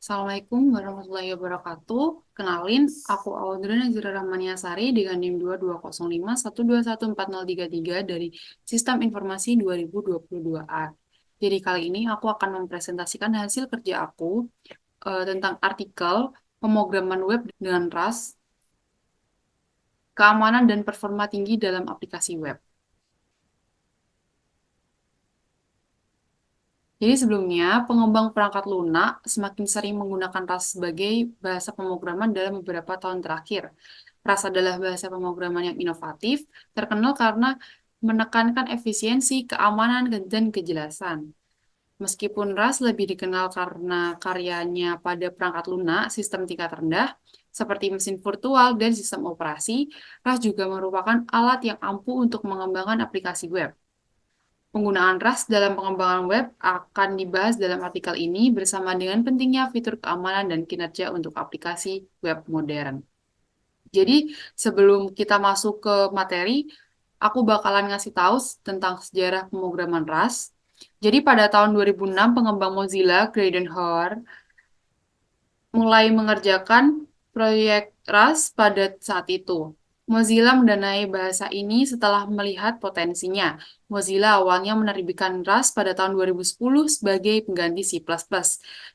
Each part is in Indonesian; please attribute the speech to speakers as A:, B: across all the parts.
A: Assalamualaikum warahmatullahi wabarakatuh. Kenalin, aku Audrey Nazira Rahmaniasari dengan NIM 2205121403 dari Sistem Informasi 2022A. Jadi kali ini aku akan mempresentasikan hasil kerja aku tentang artikel pemrograman web dengan RAS, keamanan dan performa tinggi dalam aplikasi web. Jadi sebelumnya, pengembang perangkat lunak semakin sering menggunakan RAS sebagai bahasa pemrograman dalam beberapa tahun terakhir. RAS adalah bahasa pemrograman yang inovatif, terkenal karena menekankan efisiensi, keamanan, dan kejelasan. Meskipun RAS lebih dikenal karena karyanya pada perangkat lunak sistem tingkat rendah, seperti mesin virtual dan sistem operasi, RAS juga merupakan alat yang ampuh untuk mengembangkan aplikasi web. Penggunaan RAS dalam pengembangan web akan dibahas dalam artikel ini bersama dengan pentingnya fitur keamanan dan kinerja untuk aplikasi web modern. Jadi, sebelum kita masuk ke materi, aku bakalan ngasih tahu tentang sejarah pemrograman RAS. Jadi, pada tahun 2006, pengembang Mozilla, Graydon Hoare, mulai mengerjakan proyek RAS pada saat itu. Mozilla mendanai bahasa ini setelah melihat potensinya. Mozilla awalnya menerbitkan RAS pada tahun 2010 sebagai pengganti C++.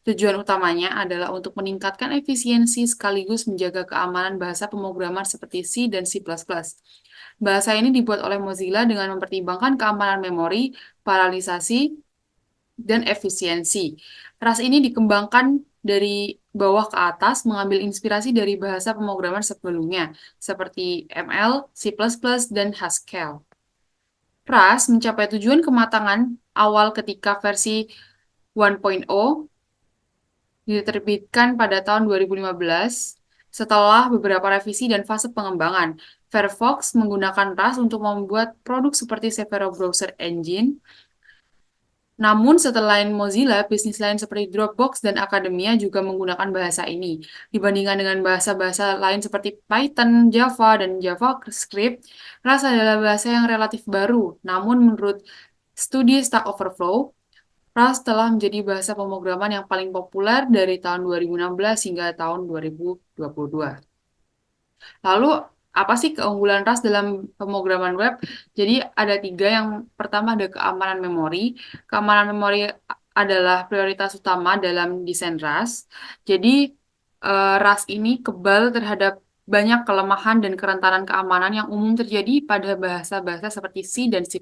A: Tujuan utamanya adalah untuk meningkatkan efisiensi sekaligus menjaga keamanan bahasa pemrograman seperti C dan C++. Bahasa ini dibuat oleh Mozilla dengan mempertimbangkan keamanan memori, paralelisasi, dan efisiensi. RAS ini dikembangkan dari bawah ke atas, mengambil inspirasi dari bahasa pemrograman sebelumnya, seperti ML, C++, dan Haskell. RAS mencapai tujuan kematangan awal ketika versi 1.0 diterbitkan pada tahun 2015 setelah beberapa revisi dan fase pengembangan. Firefox menggunakan RAS untuk membuat produk seperti Severo Browser Engine. Namun, setelah Mozilla, bisnis lain seperti Dropbox dan Academia juga menggunakan bahasa ini. Dibandingkan dengan bahasa-bahasa lain seperti Python, Java, dan JavaScript, RAS adalah bahasa yang relatif baru. Namun, menurut studi Stack Overflow, RAS telah menjadi bahasa pemrograman yang paling populer dari tahun 2016 hingga tahun 2022. Lalu, apa sih keunggulan RAS dalam pemrograman web? Jadi, ada tiga. Yang pertama ada keamanan memori. Keamanan memori adalah prioritas utama dalam desain RAS. Jadi, RAS ini kebal terhadap banyak kelemahan dan kerentanan keamanan yang umum terjadi pada bahasa-bahasa seperti C dan C++,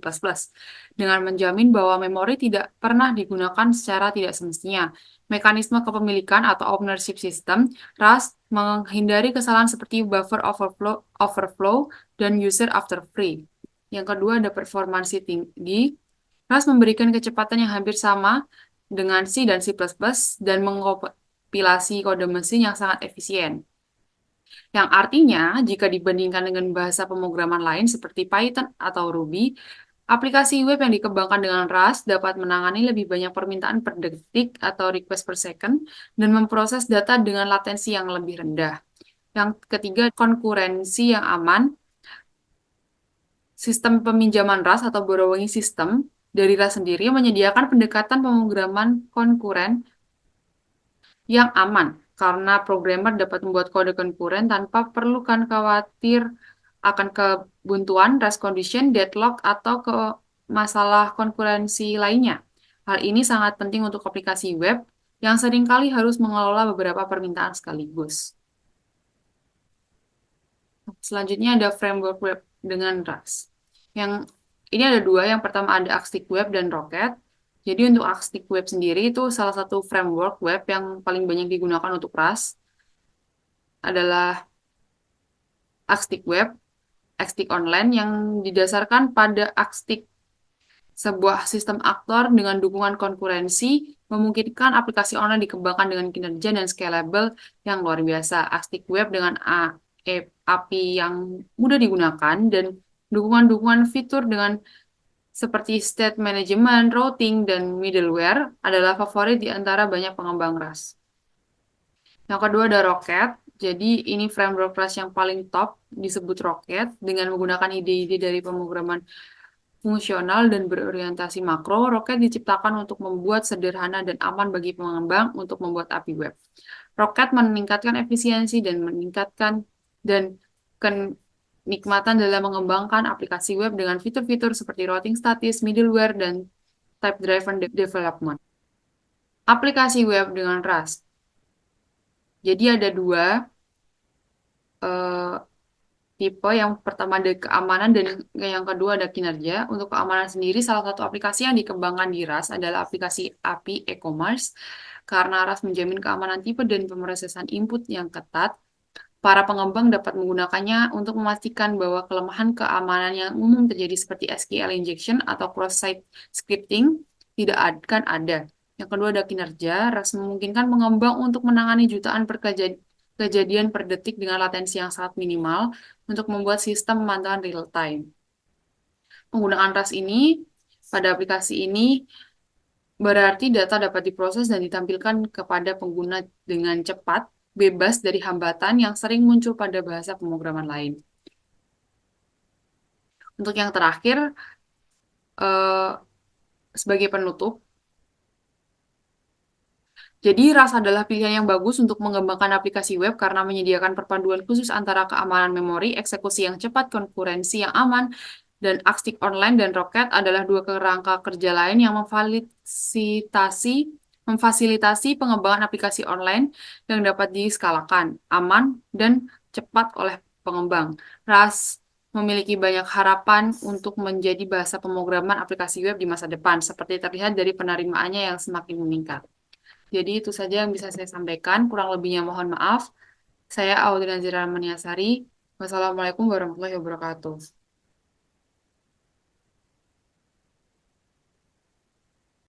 A: dengan menjamin bahwa memori tidak pernah digunakan secara tidak semestinya. Mekanisme kepemilikan atau ownership system RAS menghindari kesalahan seperti buffer overflow dan user after free. Yang kedua ada performansi tinggi. RAS memberikan kecepatan yang hampir sama dengan C dan C++ dan mengkompilasi kode mesin yang sangat efisien. Yang artinya, jika dibandingkan dengan bahasa pemrograman lain seperti Python atau Ruby, aplikasi web yang dikembangkan dengan RAS dapat menangani lebih banyak permintaan per detik atau request per second dan memproses data dengan latensi yang lebih rendah. Yang ketiga, konkurensi yang aman. Sistem peminjaman RAS atau borrowing system dari RAS sendiri menyediakan pendekatan pemrograman konkuren yang aman karena programmer dapat membuat kode konkuren tanpa perlukan khawatir akan kebuntuan, race condition, deadlock, atau ke masalah konkurensi lainnya. Hal ini sangat penting untuk aplikasi web yang seringkali harus mengelola beberapa permintaan sekaligus. Selanjutnya ada framework web dengan RAS. Yang ini ada dua, yang pertama ada Axtic Web dan Rocket. Jadi untuk Axtic Web sendiri itu salah satu framework web yang paling banyak digunakan untuk RAS adalah Axtic Web, Axtic Online yang didasarkan pada Axtic, sebuah sistem aktor dengan dukungan konkurensi, memungkinkan aplikasi online dikembangkan dengan kinerja dan scalable yang luar biasa. Axtic Web dengan API yang mudah digunakan dan dukungan-dukungan fitur dengan seperti state management, routing, dan middleware adalah favorit di antara banyak pengembang RAS. Yang kedua ada Rocket. Jadi ini framework RAS yang paling top disebut Rocket dengan menggunakan ide-ide dari pemrograman fungsional dan berorientasi makro, Rocket diciptakan untuk membuat sederhana dan aman bagi pengembang untuk membuat API web. Rocket meningkatkan efisiensi dan meningkatkan dan kenikmatan dalam mengembangkan aplikasi web dengan fitur-fitur seperti routing statis, middleware, dan type-driven development. Aplikasi web dengan Rust. Jadi ada dua eh, tipe. Yang pertama ada keamanan dan yang kedua ada kinerja. Untuk keamanan sendiri, salah satu aplikasi yang dikembangkan di Rust adalah aplikasi API e-commerce. Karena Rust menjamin keamanan tipe dan pemrosesan input yang ketat, para pengembang dapat menggunakannya untuk memastikan bahwa kelemahan keamanan yang umum terjadi seperti SQL injection atau cross-site scripting tidak akan ada. Yang kedua ada kinerja. Rust memungkinkan pengembang untuk menangani jutaan kejadian per detik dengan latensi yang sangat minimal untuk membuat sistem pemantauan real time. Penggunaan Rust ini pada aplikasi ini berarti data dapat diproses dan ditampilkan kepada pengguna dengan cepat, bebas dari hambatan yang sering muncul pada bahasa pemrograman lain. Untuk yang terakhir, eh, sebagai penutup, jadi Rust adalah pilihan yang bagus untuk mengembangkan aplikasi web karena menyediakan perpaduan khusus antara keamanan memori, eksekusi yang cepat, konkurensi yang aman, dan Akstik Online dan Rocket adalah dua kerangka kerja lain yang memfasilitasi pengembangan aplikasi online yang dapat diskalakan, aman, dan cepat oleh pengembang. Rust memiliki banyak harapan untuk menjadi bahasa pemrograman aplikasi web di masa depan, seperti terlihat dari penerimaannya yang semakin meningkat. Jadi itu saja yang bisa saya sampaikan. Kurang lebihnya mohon maaf. Saya Audrina Zira Maniasari. Wassalamualaikum warahmatullahi wabarakatuh.